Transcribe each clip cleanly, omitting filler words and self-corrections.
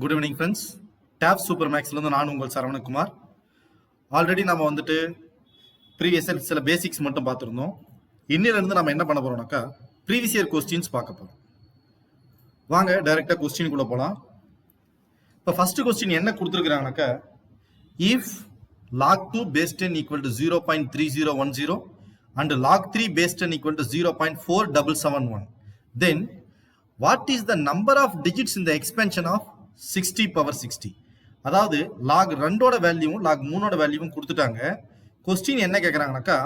Good evening friends. Tab super மேக்ஸ்லேருந்து நான் உங்கள் சரவணகுமார். ஆல்ரெடி நம்ம வந்துட்டு ப்ரீவியஸ் சில பேசிக்ஸ் மட்டும் பார்த்துருந்தோம். இன்னிலிருந்து நம்ம என்ன பண்ண போகிறோம்னாக்கா ப்ரீவியஸ் இயர் கொஸ்டின்ஸ் பார்க்க போகிறோம். வாங்க டைரெக்டாக கொஸ்டினுக்குள்ளே போகலாம். இப்போ ஃபர்ஸ்ட் கொஸ்டின் என்ன கொடுத்துருக்குறாங்கனாக்கா, if log 2 base 10 equal to 0.3010 and log 3 base 10 equal to 0.4771, then what is the number of digits in the expansion of 60 power 60? அதாவது log 2 ஓட வேல்யூவும் log 3 ஓட வேல்யூவும் கொடுத்துட்டாங்க. கொஸ்டின் என்ன கேட்குறாங்கனாக்கா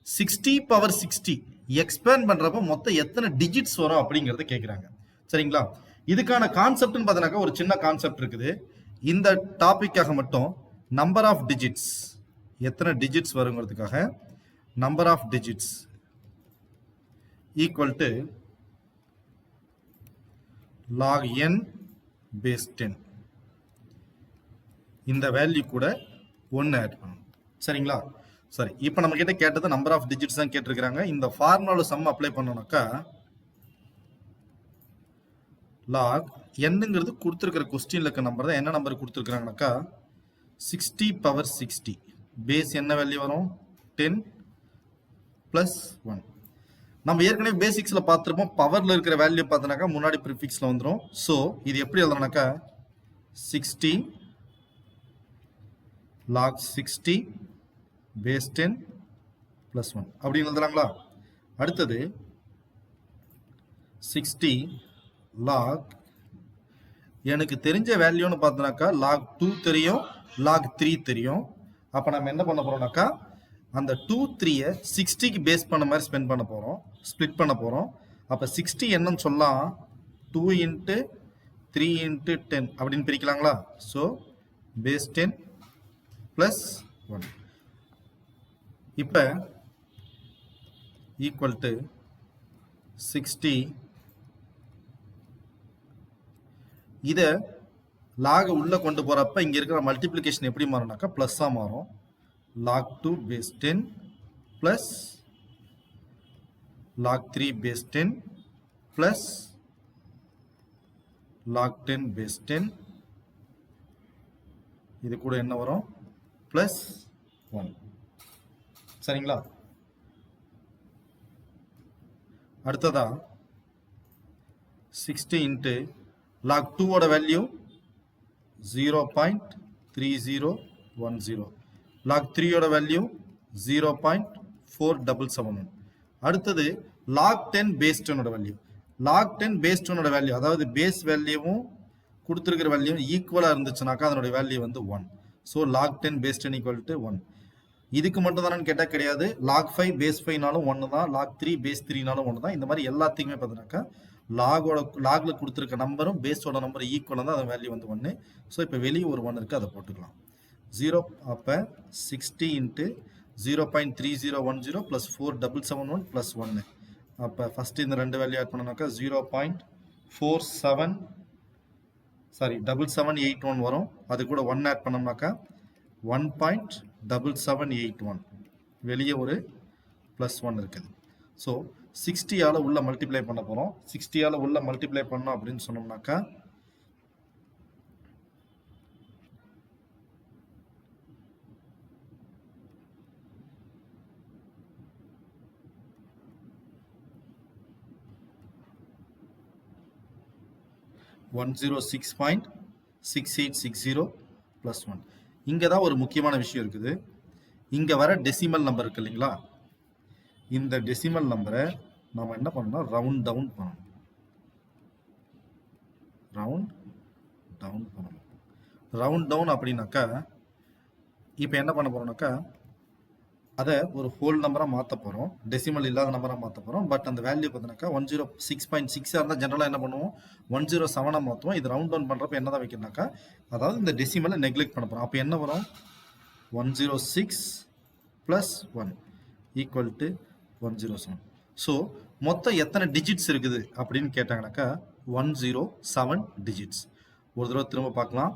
60 power 60 எக்ஸ்பேண்ட் பண்ணுறப்போ மொத்தம் எத்தனை டிஜிட்ஸ் வரும் அப்படிங்கிறத கேட்குறாங்க. சரிங்களா? இதுக்கான கான்செப்ட்னு பார்த்தீங்கன்னாக்கா ஒரு சின்ன கான்செப்ட் இருக்குது. இந்த டாபிக்காக மட்டும் நம்பர் ஆஃப் டிஜிட்ஸ், எத்தனை டிஜிட்ஸ் வருங்கிறதுக்காக number of digits equal to log n base 10. இந்த வேல்யூ கூட 1 ஆட் பண்ணணும். சரிங்களா? சரி, இப்போ நம்ம கிட்ட கேட்டது நம்பர் ஆஃப் டிஜிட்ஸ் தான் கேட்டிருக்கிறாங்க. இந்த ஃபார்முலால சம் அப்ளை பண்ணோம்னாக்கா log nங்கிறது கொடுத்துருக்கிற கொஸ்டின்ல இருக்க நம்பர் தான். என்ன நம்பர் கொடுத்துருக்காங்கனாக்கா 60 power 60 பேஸ் என்ன வேல்யூ வரும் 10 plus 1. நம்ம ஏற்கனவே பேசிக்ஸ்ல பார்த்துருப்போம். பவர்ல இருக்கிற வேல்யூ பார்த்தோம்னாக்கா முன்னாடி ப்ரிஃபிக்ஸ்ல வந்துடும். ஸோ இது எப்படி எழுதணும்னாக்கா 60 log 60 base 10 plus 1 அப்படின்னு எழுதுறாங்களா? அடுத்தது 60 log எனக்கு தெரிஞ்ச வேல்யூன்னு பார்த்தோம்னாக்கா log 2 தெரியும், log 3 தெரியும். அப்போ நம்ம என்ன பண்ண போறோம்னாக்கா அந்த 2 3 60க்கு பேஸ் பண்ண மாதிரி ஸ்ப்ளிட் பண்ண போறோம். அப்போ 60 என்னன்னு சொல்லலாம் 2 into 3 into 10 அப்படின்னு பிரிக்கலாங்களா? ஸோ பேஸ் 10 plus 1 இப்போ ஈக்குவல் டு 60. இதை லாக உள்ள கொண்டு போறப்ப இங்க இருக்கிற மல்டிப்ளிகேஷன் எப்படி மாறும்னாக்கா பிளஸ்ஸா மாறும். log 2 base 10 plus log 3 base 10 plus log 10 base 10. இது கூட என்ன வரும் plus 1. சரிங்களா? அடுத்ததா 60 into log 2 ஓட வேல்யூ 0.3010, log 3 ஓட வேல்யூ 0.4771. அடுத்தது log 10 base 10 ஓட வேல்யூ. log 10 base 10 ஓட வேல்யூ, அதாவது பேஸ் வேல்யூவும் கொடுத்துருக்கிற வேல்யூ ஈக்குவலா இருந்துச்சுனாக்கா அதனுடைய வேல்யூ வந்து 1. So log 10 base 10 equal to 1. இதுக்கு மட்டும் தானு கேட்டால் கிடையாது. log 5 base 5நாலும் 1 தான், log 3 base 3நாலும் 1 தான். இந்த மாதிரி எல்லாத்துக்குமே பார்த்தீங்கன்னாக்கா லாக்ல கொடுத்துருக்க நம்பரும் பேஸோட நம்பர் ஈக்குவலாக தான் அந்த வேல்யூ வந்து 1. ஸோ இப்போ வெளியே ஒரு 1 இருக்குது, அதை போட்டுக்கலாம் 0. அப்போ 60 into 0.3010 plus 4771 plus 1. அப்போ ஃபஸ்ட்டு இந்த ரெண்டு வேல்யூ ஆட் பண்ணோம்னாக்கா 0.7781 வரும். அது கூட 1 ஆட் பண்ணோம்னாக்கா 1.7781. வெளியே ஒரு ப்ளஸ் 1 இருக்குது. ஸோ 60ஆல உள்ள மல்டிப்ளை பண்ண போகிறோம். 60ஆல உள்ள மல்டிப்ளை பண்ணோம் அப்படின்னு சொன்னோம்னாக்கா (106.6860 plus 1). இங்கே தான் ஒரு முக்கியமான விஷயம் இருக்குது. இங்கே வர டெசிமல் நம்பர் இருக்கு இல்லைங்களா? இந்த டெசிமல் நம்பரை நம்ம என்ன பண்ணணும், ரவுண்ட் டவுன் பண்ணணும். ரவுண்ட் டவுன் அப்படின்னாக்கா இப்போ என்ன பண்ண போறோம்னாக்கா அதை ஒரு ஹோல் நம்பராக மாற்ற போகிறோம், டெசிமல் இல்லாத நம்பராக மாற்ற போகிறோம். பட் அந்த வேல்யூ பார்த்தீங்கன்னாக்கா 106.6 இருந்தால் ஜென்ரலாக என்ன பண்ணுவோம் 107 மாற்றுவோம். இது ரவுண்ட் டவுன் பண்ணுறப்ப என்ன தான் வைக்கணும்னாக்கா, அதாவது இந்த டெசிமலை நெக்லெக்ட் பண்ண போகிறோம். அப்போ என்ன வரும் 106 plus 1 equal to 107. ஸோ மொத்தம் எத்தனை டிஜிட்ஸ் இருக்குது அப்படின்னு கேட்டாங்கனாக்கா 107 டிஜிட்ஸ். ஒரு தடவை திரும்ப பார்க்கலாம்.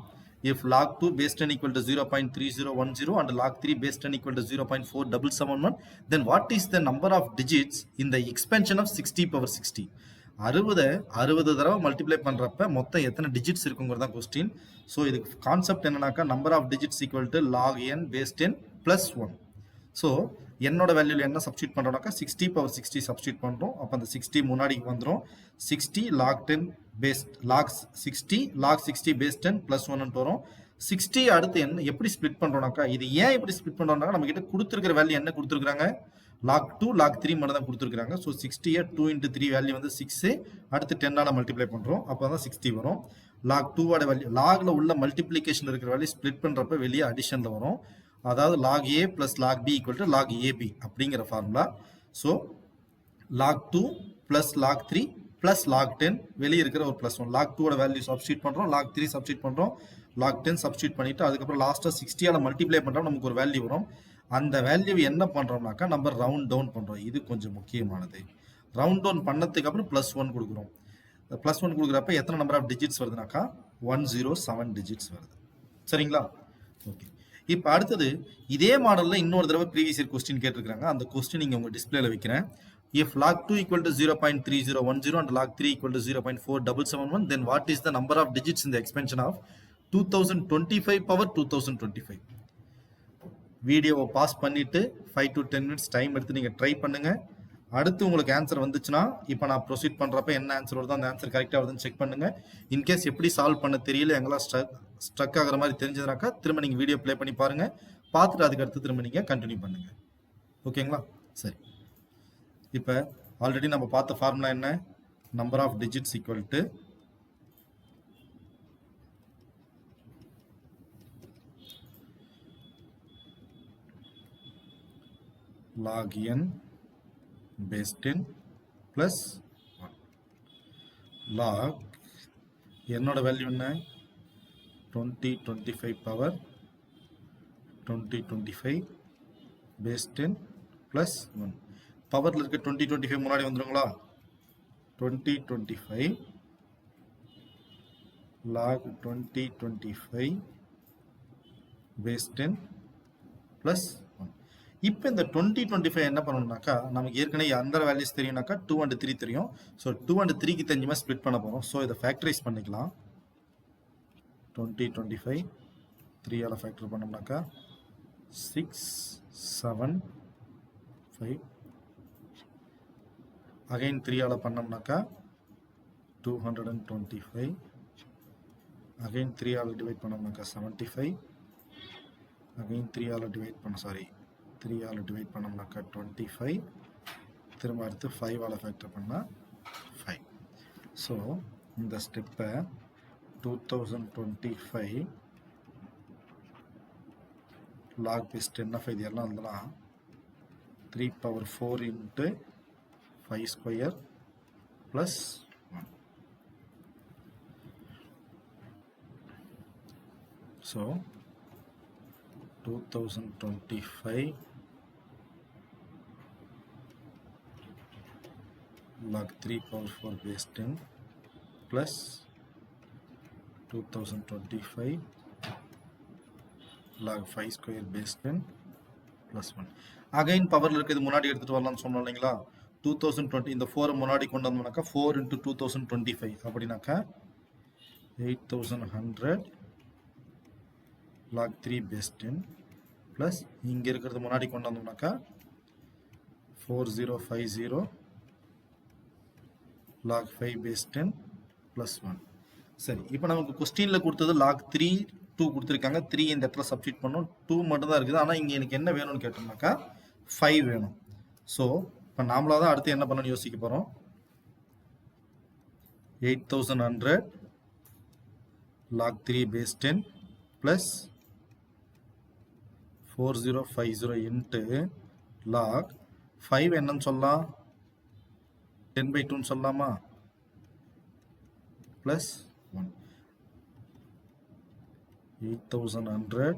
if log 2 base 10 equal to 0.3010 and log 3 base 10 equal to 0.4771, then what is the number of digits in the expansion of 60 power 60? 60 தடவை மல்டிப்ளை பண்றப்ப மொத்தம் எத்தனை டிஜிட்ஸ் இருக்குங்கிறது தான் கொஸ்டின். ஸோ இதுக்கு கான்செப்ட் என்னன்னாக்கா number of digits equal to log n base 10 plus 1. So என்னோட வேல்யூல என்ன சப்ஸ்டியூட் பண்றோம்னாக்கா 60 பவர் 60 சப்ஸ்டியூட் பண்றோம். அப்போ அந்த 60 முன்னாடி வந்துடும். 60 log 10 base log 60 log 60 base 10 plus 1 வரும். 60 அடுத்து என்ன எப்படி ஸ்பிளிட் பண்றோம்னாக்கா இது ஏன் இப்படி ஸ்பிளிட் பண்றோம்னாக்கா நம்ம கிட்ட கொடுத்துருக்கிற வேல்யூ என்ன கொடுத்துருக்காங்க, லாக் 2 லாக் 3 மட்டும் தான் கொடுத்துருக்காங்க. ஸோ 60 2 into 3 வேல்யூ வந்து 6, அடுத்து 10 மல்டிப்ளை பண்றோம். அப்போ தான் 60 வரும். லாக் 2 வேல்யூ லாக்ல உள்ள மல்டிப்ளிகேஷன் இருக்கிற வேல்யூ ஸ்பிளிட் பண்றப்ப வெளியே அடிஷன்ல வரும். அதாவது log A plus log B equal to log AB அப்படிங்கிற formula. So log 2 plus log 3 plus log 10 வெளியே இருக்கிற ஒரு பிளஸ் 1. லாக் 2 வேல்யூ சப்ஸ்டியூட் பண்றோம், லாக் 3 சப்ஸ்டியூட் பண்றோம், லாக் 10 சப்ஸ்டியூட் பண்ணிட்டு அதுக்கப்புறம் லாஸ்டா 60 மல்டிப்ளை பண்றோம், நமக்கு ஒரு வேல்யூ வரும். அந்த வேல்யூ என்ன பண்றோம்னாக்கா நம்ம ரவுண்ட் டவுன் பண்றோம். இது கொஞ்சம் முக்கியமானது. ரவுண்ட் டவுன் பண்ணதுக்கு அப்புறம் பிளஸ் 1 கொடுக்குறோம். பிளஸ் 1 கொடுக்குறப்ப எத்தனை நம்பர் ஆஃப் டிஜிட்ஸ் வருதுனாக்கா 107 டிஜிட்ஸ் வருது. சரிங்களா? ஓகே. இப்போ அடுத்தது இதே மாடல்ல இன்னொரு தடவை ப்ரீவியஸ் இயர் கொஸ்டின் கேட்டிருக்காங்க. அந்த கொஸ்டின் இங்க உங்க டிஸ்பிளேல வைக்கிறேன். If log 2 equal to 0.3010 and log 3 equal to 0.4771, then what is the number of digits in the expansion of 2025 power 2025? வீடியோவை பாஸ் பண்ணிட்டு 5 to 10 minutes டைம் எடுத்து நீங்க ட்ரை பண்ணுங்க. அடுத்து உங்களுக்கு ஆன்சர் வந்துச்சுன்னா இப்போ நான் ப்ரொசீட் பண்றப்ப என்ன ஆன்சர் வருதோ அந்த ஆன்சர் கரெக்டா வருதுன்னு செக் பண்ணுங்க. இன்கேஸ் எப்படி சால்வ் பண்ண தெரியல, எங்கெல்லாம் ஸ்ட்ரக் ஆகிற மாதிரி தெரிஞ்சதுனாக்கா திரும்ப நீங்க வீடியோ ப்ளே பண்ணி பாருங்க. பார்த்துட்டு அதுக்கு அடுத்து திரும்ப நீங்க கண்டினியூ பண்ணுங்க. ஓகேங்களா? சரி. இப்போ ஆல்ரெடி நம்ம பார்த்த ஃபார்முலா என்ன, number of digits equal to log n base 10 plus 1. log என்னோட வேல்யூ என்ன 2025 பவர் 2025 base 10 plus 1. பவர்ல இருக்க 2025 முன்னாடி வந்துருங்களா, 2025 log 2025 base 10 plus 1. இப்போ இந்த 2025 என்ன பண்ணணும்னாக்கா நமக்கு ஏற்கனவே அந்த வேல்யூஸ் தெரியும்னாக்கா 2 and 3 தெரியும். ஸோ 2 and 3க்கு தெரிஞ்சுமா ஸ்ப்ளிட் பண்ண போகிறோம். ஸோ இதை ஃபேக்டரைஸ் பண்ணிக்கலாம். 2025 3ஆல் ஃபேக்டர் பண்ணோம்னாக்கா 6 7 5. அகைன் 3ஆல் பண்ணோம்னாக்கா 225. அகைன் 3ஆல் டிவைட் பண்ணோம்னாக்கா 75. அகைன் 3ஆல் டிவைட் பண்ண 3ஆல் டிவைட் பண்ணோம்னாக்கா 25. திரும்ப அடுத்து 5ஆல் ஃபேக்டர் பண்ணால் 5. ஸோ இந்த ஸ்டெப்பை 2025 log base 10 of இது எல்லாம் இருந்தலாம் 3 power 4 into 5 square plus 1. So 2025 log 3 power 4 base 10 plus 2025 log 5 square base 10 plus 1. Again பவர்ல இருக்கிறது முன்னாடி எடுத்துட்டு வரலாம்னு சொன்னோம் இல்லைங்களா. 2020 இந்த 4 முன்னாடி கொண்டு வந்தோம்னாக்கா 4 into 2025 அப்படின்னாக்கா 8100 log 3 base 10 plus இங்க இருக்கிறது முன்னாடி கொண்டு வந்தோம்னாக்கா 4050 log 5 base 10 plus 1. சரி, இப்போ நமக்கு கொஸ்டின்ல கொடுத்தது log 3 2 கொடுத்துருக்காங்க. 3 இந்த இடத்துல சப்ஸ்டிட் பண்ணோம், 2 மட்டும் தான் இருக்குது. ஆனால் இங்கே எனக்கு என்ன வேணும்னு கேட்டோம்னாக்கா 5 வேணும். ஸோ இப்போ நாமளாக தான் அடுத்து என்ன பண்ணணும்னு யோசிக்க போகிறோம். 8100 log 3 base 10 plus 4050 into log 5 என்னன்னு சொல்லலாம், 10/2 சொல்லலாமா, plus 1. 8100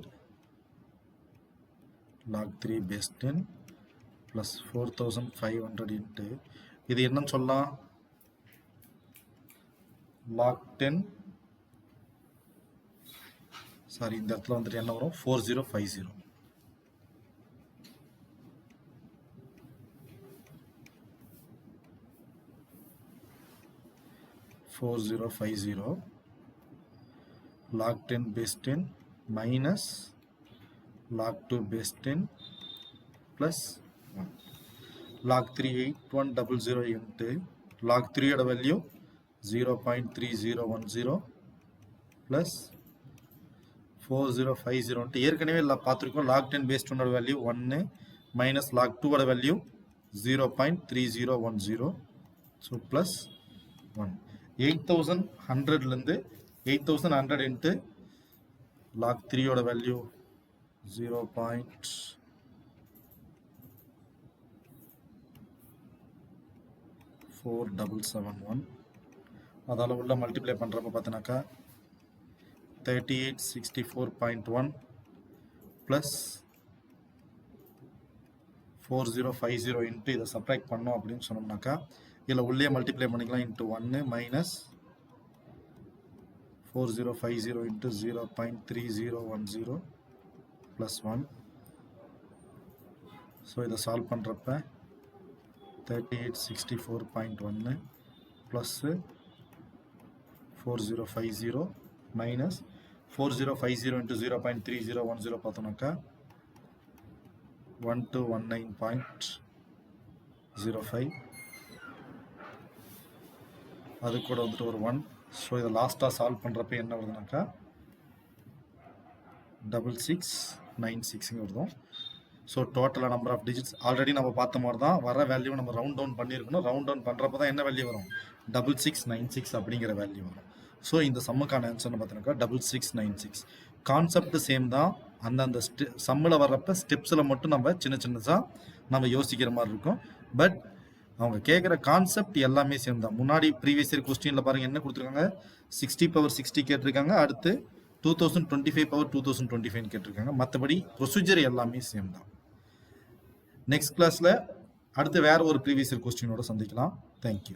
log 3 base 10 plus 4500 into இது என்னன்னு சொல்லலாம், log 10 சாரி இந்த இடத்துல வந்துட்டு என்ன வரும் 4050. 4050 log 10 base 10 minus log 2 base 10 plus 1. log 3 8100 into log 3 oda value 0.3010 plus 4050 into ஏற்கனவே பார்த்திருக்கோம் log 10 base 10 oda value 1 minus log 2 oda value 0.3010 so plus 1. 8100 இருந்து 8100 into log 3 oda value 0.4771 அதால உள்ள மல்டிப்ளை பண்றப்ப பார்த்தனாக்கா 3864.1 plus 4050 into இதை சப்ட்ராக்ட் பண்ணோம் அப்படின்னு சொன்னோம்னாக்கா இதில் உள்ளே மல்டிப்ளை பண்ணிக்கலாம் into 1 minus 4050 into 0.3010 plus 1. So இதை சால்வ் பண்ணுறப்ப 3864.1 plus 4050 minus 4050 into 0.3010 பார்த்தோம்னாக்கா 1219.05 அது கூட வந்துட்டு ஒரு 1. ஸோ இதை லாஸ்ட்டாக சால்வ் பண்ணுறப்ப என்ன வருதுனாக்கா 6696 வருதும். ஸோ டோட்டலாக நம்பர் ஆஃப் டிஜிட்ஸ் ஆல்ரெடி நம்ம பார்த்த மாதிரி தான் வர வேல்யூ நம்ம ரவுண்ட் டவுன் பண்ணியிருக்கணும். ரவுண்ட் டவுன் பண்ணுறப்ப தான் என்ன வேல்யூ வரும் 6696 அப்படிங்கிற வேல்யூ வரும். ஸோ இந்த சம்முக்கான ஆன்சர்னு பார்த்தீங்கன்னாக்கா 6696. கான்செப்ட் சேம் தான். அந்தந்த சம்மில் வர்றப்ப ஸ்டெப்ஸில் மட்டும் நம்ம சின்ன சின்னதாக நம்ம யோசிக்கிற மாதிரி இருக்கும். பட் அவங்க கேட்குற கான்செப்ட் எல்லாமே சேம் தான். முன்னாடி ப்ரீவியஸ் இயர் கொஸ்டினில் பாருங்கள் என்ன கொடுத்துருக்காங்க 60/60 கேட்டிருக்காங்க. அடுத்து 2025/2025 கேட்டிருக்காங்க. மற்றபடி ப்ரொசீஜர் எல்லாமே சேம் தான். நெக்ஸ்ட் கிளாஸில் அடுத்து வேறு ஒரு ப்ரீவியஸ் இயர் கொஸ்டினோட சந்திக்கலாம். தேங்க்யூ.